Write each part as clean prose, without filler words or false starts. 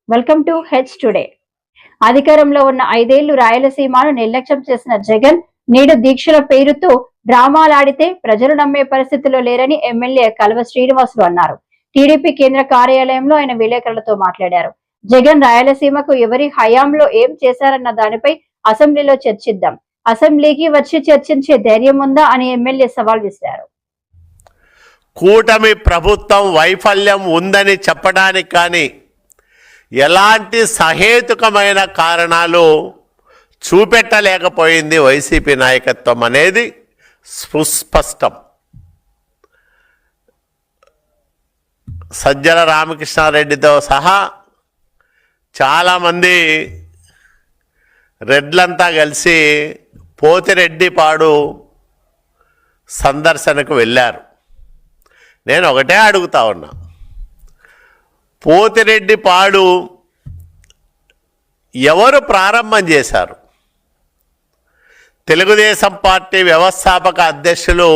Welcome to H today. అధికారంలో ఉన్న 5 ఏళ్లు రాయలసీమను నిర్లక్ష్యం చేసిన జగన్ నేడు దీక్షల పేరుతో డ్రామాలాడితే ప్రజలు నమ్మే పరిస్థితిలో లేరని ఎమ్మెల్యే కల్వ శ్రీనివాసులు అన్నారు. టీడీపీ కేంద్ర కార్యాలయంలో ఆయన విలేకరులతో మాట్లాడారు. జగన్ రాయలసీమకు ఎవరి హయాంలో ఏం చేశారన్న దానిపై అసెంబ్లీలో చర్చిద్దాం. అసెంబ్లీకి వచ్చి చర్చించే ధైర్యం ఉందా అని ఎమ్మెల్యే సవాల్ విసిరారు. కూటమి ప్రభుత్వం వైఫల్యం ఉందని చెప్పడానికి కానీ ఎలాంటి సహేతుకమైన కారణాలు చూపెట్టలేకపోయింది వైసీపీ నాయకత్వం అనేది సుస్పష్టం. సజ్జల రామకృష్ణారెడ్డితో సహా చాలామంది రెడ్లంతా కలిసి పోతిరెడ్డిపాడు సందర్శనకు వెళ్ళారు. నేను ఒకటే అడుగుతా ఉన్నా, పోతిరెడ్డిపాడు ఎవరు ప్రారంభం చేశారు? తెలుగుదేశం పార్టీ వ్యవస్థాపక అధ్యక్షులు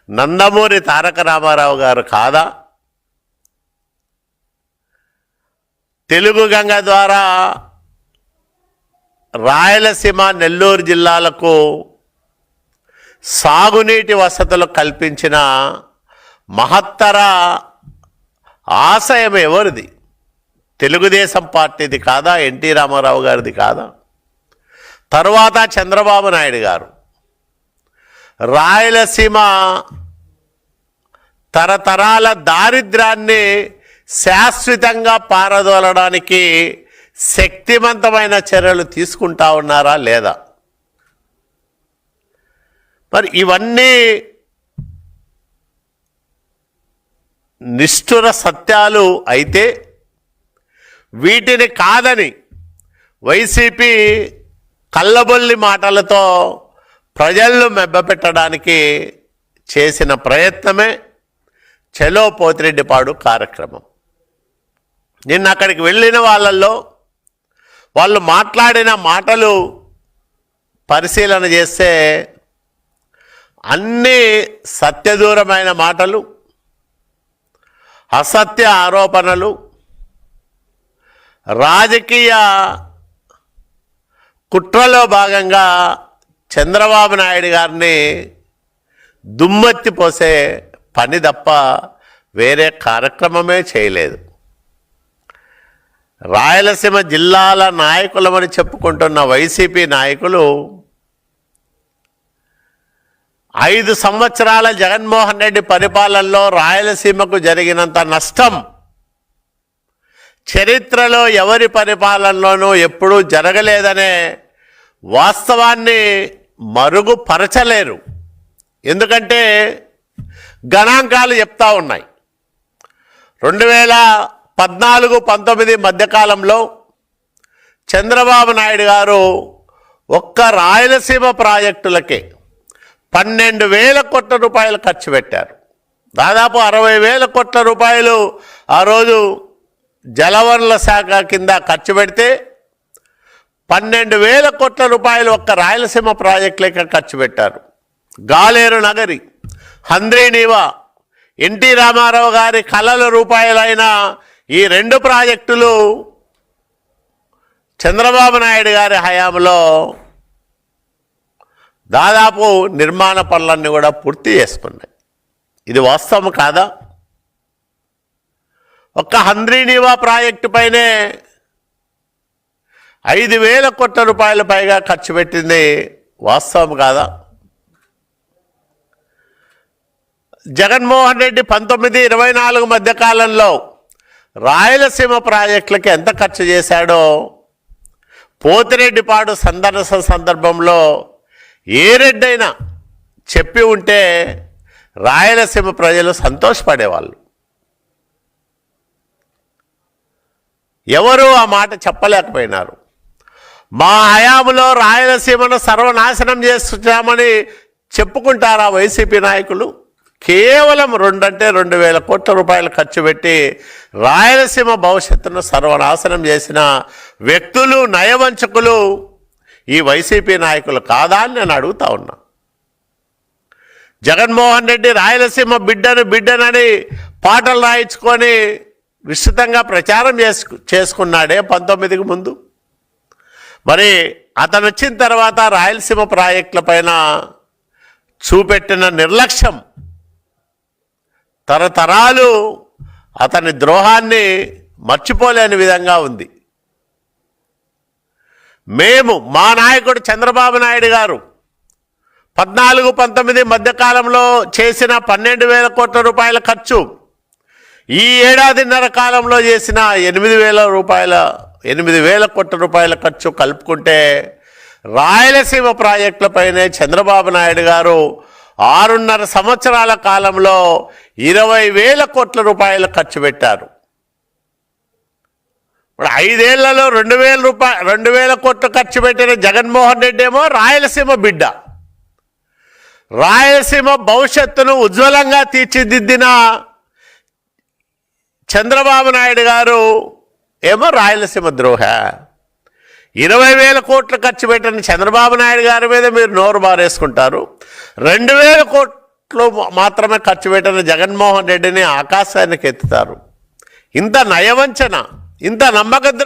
నందమూరి తారక రామారావు గారు కాదా? తెలుగు గంగ ద్వారా రాయలసీమ, నెల్లూరు జిల్లాలకు సాగునీటి వసతులు కల్పించిన మహత్తర ఆశయం ఎవరిది? తెలుగుదేశం పార్టీది కాదా? ఎన్టీ రామారావు గారిది కాదా? తరువాత చంద్రబాబు నాయుడు గారు రాయలసీమ తరతరాల దారిద్ర్యాన్ని శాశ్వతంగా పారదోలడానికి శక్తివంతమైన చర్యలు తీసుకుంటా ఉన్నారా లేదా? మరి ఇవన్నీ నిష్ఠుర సత్యాలు అయితే వీటిని కాదని వైసీపీ కల్లబొల్లి మాటలతో ప్రజలను మెబ్బపెట్టడానికి చేసిన ప్రయత్నమే చలో పోతిరెడ్డిపాడు కార్యక్రమం. నిన్న అక్కడికి వెళ్ళిన వాళ్ళల్లో వాళ్ళు మాట్లాడిన మాటలు పరిశీలన చేస్తే అన్నీ సత్యదూరమైన మాటలు, అసత్య ఆరోపణలు, రాజకీయ కుట్రలో భాగంగా చంద్రబాబు నాయుడు గారిని దుమ్మెత్తిపోసే పని తప్ప వేరే కార్యక్రమమే చేయలేదు. రాయలసీమ జిల్లాల నాయకులమని చెప్పుకుంటున్న వైసీపీ నాయకులు 5 సంవత్సరాల జగన్మోహన్ రెడ్డి పరిపాలనలో రాయలసీమకు జరిగినంత నష్టం చరిత్రలో ఎవరి పరిపాలనలోనూ ఎప్పుడూ జరగలేదనే వాస్తవాన్ని మరుగుపరచలేరు. ఎందుకంటే గణాంకాలు చెప్తా ఉన్నాయి. 2014-19 మధ్యకాలంలో చంద్రబాబు నాయుడు గారు ఒక్క రాయలసీమ ప్రాజెక్టులకే 12,000 కోట్ల రూపాయలు ఖర్చు పెట్టారు. దాదాపు 60,000 కోట్ల రూపాయలు ఆ రోజు జలవనరుల శాఖ కింద ఖర్చు పెడితే 12,000 కోట్ల రూపాయలు ఒక్క రాయలసీమ ప్రాజెక్టులకే ఖర్చు పెట్టారు. గాలేరు నగరి, హంద్రీనీవా, ఎన్టీ రామారావు గారి కళల రూపాయలైన ఈ 2 ప్రాజెక్టులు చంద్రబాబు నాయుడు గారి హయాంలో దాదాపు నిర్మాణ పనులన్నీ కూడా పూర్తి చేసుకున్నాయి. ఇది వాస్తవం కాదా? ఒక్క హంద్రీనీవా ప్రాజెక్టు పైనే 5,000 కోట్ల రూపాయల పైగా ఖర్చు పెట్టింది వాస్తవం కాదా? జగన్మోహన్ రెడ్డి 19-24 మధ్యకాలంలో రాయలసీమ ప్రాజెక్టులకి ఎంత ఖర్చు చేశాడో పోతిరెడ్డిపాడు సందర్శన సందర్భంలో ఏ రెడ్డైనా చెప్పి ఉంటే రాయలసీమ ప్రజలు సంతోషపడేవాళ్ళు. ఎవరు ఆ మాట చెప్పలేకపోయినారు. మా హయాంలో రాయలసీమను సర్వనాశనం చేస్తున్నామని చెప్పుకుంటారా వైసీపీ నాయకులు? కేవలం 2,000 కోట్ల రూపాయలు ఖర్చు పెట్టి రాయలసీమ భవిష్యత్తును సర్వనాశనం చేసిన వ్యక్తులు, నయవంచకులు ఈ వైసీపీ నాయకులు కాదా అని నేను అడుగుతా ఉన్నా. జగన్మోహన్ రెడ్డి రాయలసీమ బిడ్డనని పాటలు రాయించుకొని విస్తృతంగా ప్రచారం చేసుకున్నాడే 19కి ముందు. మరి అతను వచ్చిన తర్వాత రాయలసీమ ప్రాజెక్టుల పైన చూపెట్టిన నిర్లక్ష్యం తరతరాలు అతని ద్రోహాన్ని మర్చిపోలేని విధంగా ఉంది. మా నాయకుడు చంద్రబాబు నాయుడు గారు 14-19 మధ్యకాలంలో చేసిన 12,000 కోట్ల రూపాయల ఖర్చు, ఈ ఏడాదిన్నర కాలంలో చేసిన 8,000 కోట్ల రూపాయల ఖర్చు కలుపుకుంటే రాయలసీమ ప్రాజెక్టులపైనే చంద్రబాబు నాయుడు గారు 6.5 సంవత్సరాల కాలంలో 20,000 కోట్ల రూపాయలు ఖర్చు పెట్టారు. ఇప్పుడు 5 ఏళ్లలో 2,000 కోట్లు ఖర్చు పెట్టిన జగన్మోహన్ రెడ్డి ఏమో రాయలసీమ బిడ్డ, రాయలసీమ భవిష్యత్తును ఉజ్వలంగా తీర్చిదిద్దిన చంద్రబాబు నాయుడు గారు ఏమో రాయలసీమ ద్రోహ. 20,000 కోట్లు ఖర్చు పెట్టిన చంద్రబాబు నాయుడు గారి మీద మీరు నోరు బారేసుకుంటారు. 2,000 కోట్లు మాత్రమే ఖర్చు పెట్టిన జగన్మోహన్ రెడ్డిని ఆకాశానికి ఎత్తుతారు. ఇంత నయవంచన, ఇంత నమ్మకద్రోహం